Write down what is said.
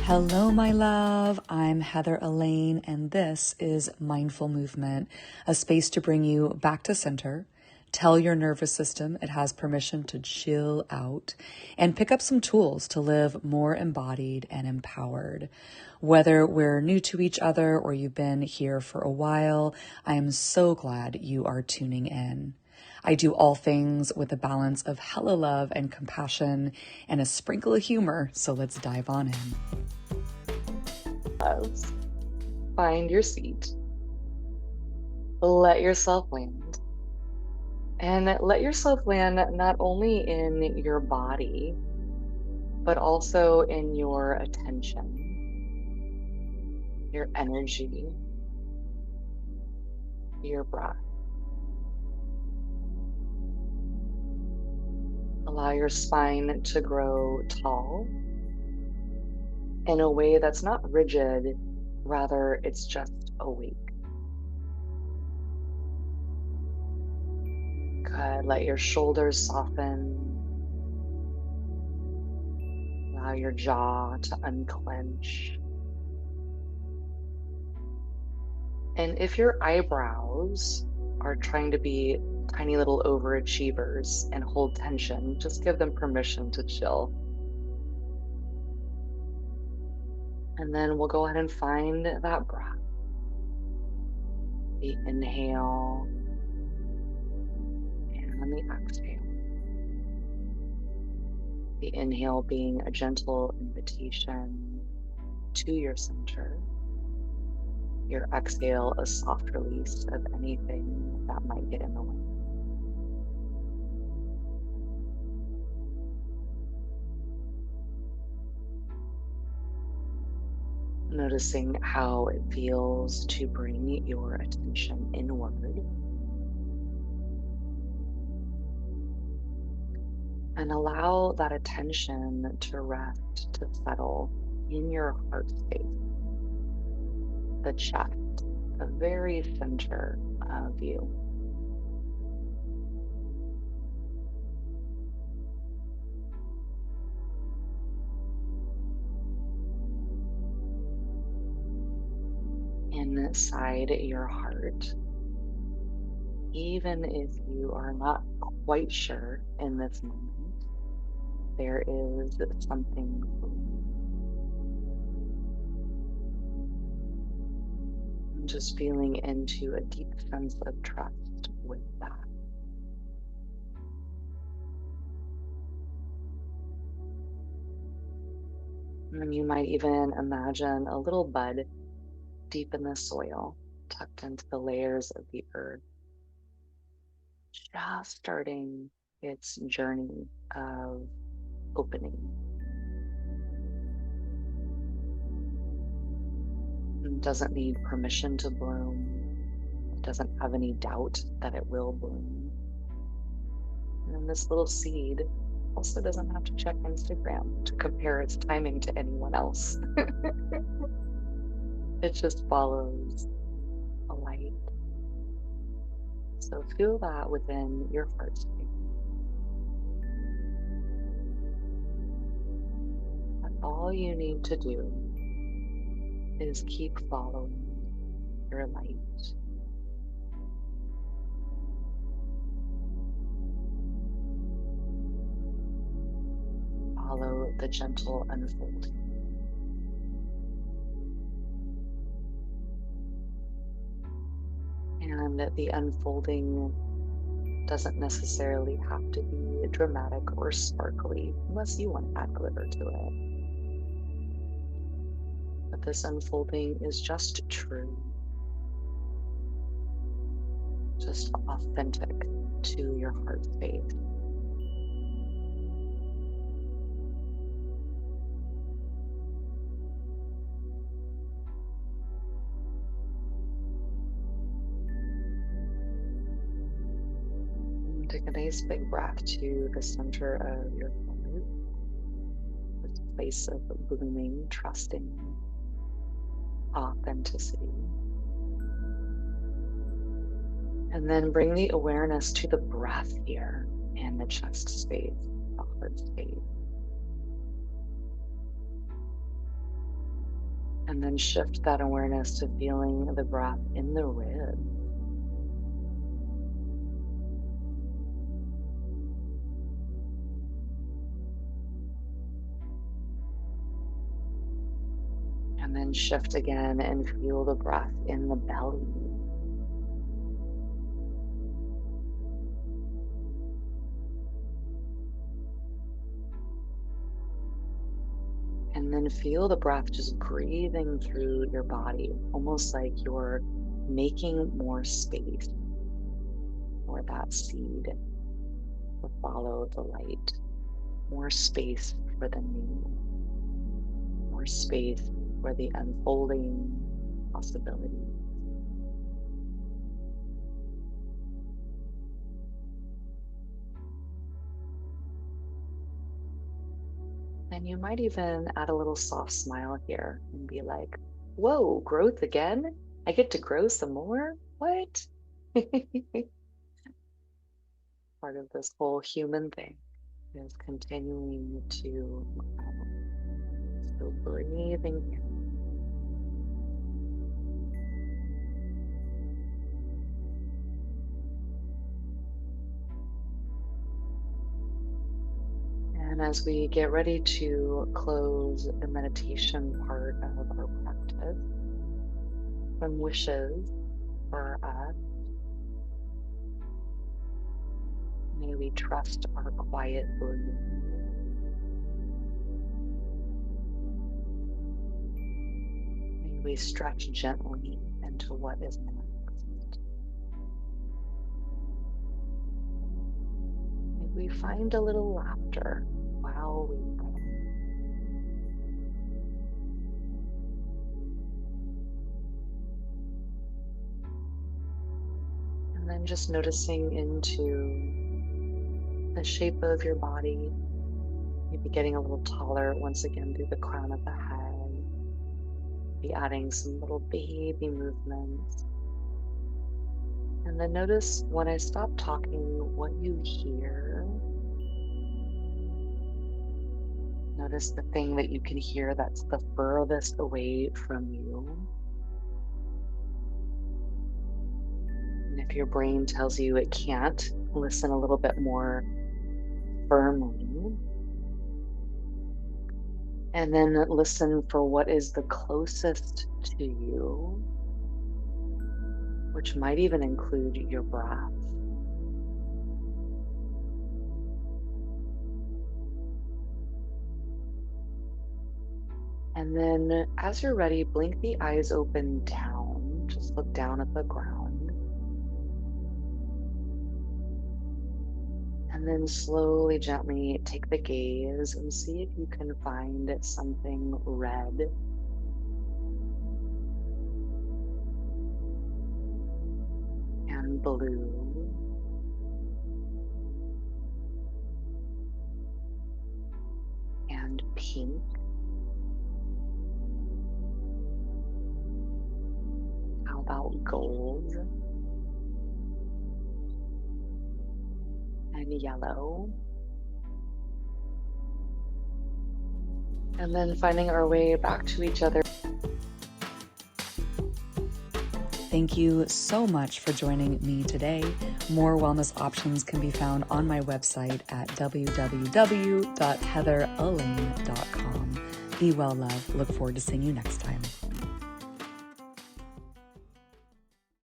Hello, my love. I'm Heather Elaine, and this is Mindful Movement, a space to bring you back to center, tell your nervous system it has permission to chill out, and pick up some tools to live more embodied and empowered. Whether we're new to each other or you've been here for a while, I am so glad you are tuning in. I do all things with a balance of hella love and compassion and a sprinkle of humor, so let's dive on in. Loves. Find your seat. Let yourself land. And let yourself land not only in your body, but also in your attention, your energy, your breath. Allow your spine to grow tall in a way that's not rigid, rather, it's just awake. Good. Let your shoulders soften. Allow your jaw to unclench. And if your eyebrows are trying to be tiny little overachievers and hold tension, just give them permission to chill. And then we'll go ahead and find that breath. The inhale and the exhale. The inhale being a gentle invitation to your center. Your exhale, a soft release of anything that might get in the way. Noticing how it feels to bring your attention inward. And allow that attention to rest, to settle in your heart space, the chest, the very center of you. Inside your heart, even if you are not quite sure in this moment, there is something and just feeling into a deep sense of trust with that. And you might even imagine a little bud deep in the soil, tucked into the layers of the earth, just starting its journey of opening. It doesn't need permission to bloom. It doesn't have any doubt that it will bloom. And this little seed also doesn't have to check Instagram to compare its timing to anyone else. It just follows a light. So feel that within your heart space. And all you need to do is keep following your light. Follow the gentle unfolding. And the unfolding doesn't necessarily have to be dramatic or sparkly unless you want to add glitter to it. But this unfolding is just true, just authentic to your heart space. Take a nice big breath to the center of your heart, this place of blooming, trusting, authenticity. And then bring the awareness to the breath here in the chest space, the heart space. And then shift that awareness to feeling the breath in the ribs. And then shift again and feel the breath in the belly. And then feel the breath just breathing through your body, almost like you're making more space for that seed to follow the light. More space for the new. More space for the unfolding possibilities. And you might even add a little soft smile here and be like, whoa, growth again? I get to grow some more? What? Part of this whole human thing is continuing to so breathing in. And as we get ready to close the meditation part of our practice, some wishes for us. May we trust our quiet breathing. May we stretch gently into what is next. May we find a little laughter while we breathe. And then just noticing into the shape of your body, maybe getting a little taller once again through the crown of the head, be adding some little baby movements. And then notice when I stop talking, what you hear. Notice the thing that you can hear that's the furthest away from you. And if your brain tells you it can't, listen a little bit more firmly. And then listen for what is the closest to you, which might even include your breath. And then as you're ready, blink the eyes open down. Just look down at the ground. And then slowly, gently take the gaze and see if you can find something red and blue and pink. How about gold and yellow? And then finding our way back to each other. Thank you so much for joining me today. More wellness options can be found on my website at www.heatheralaine.com. Be well, love. Look forward to seeing you next time.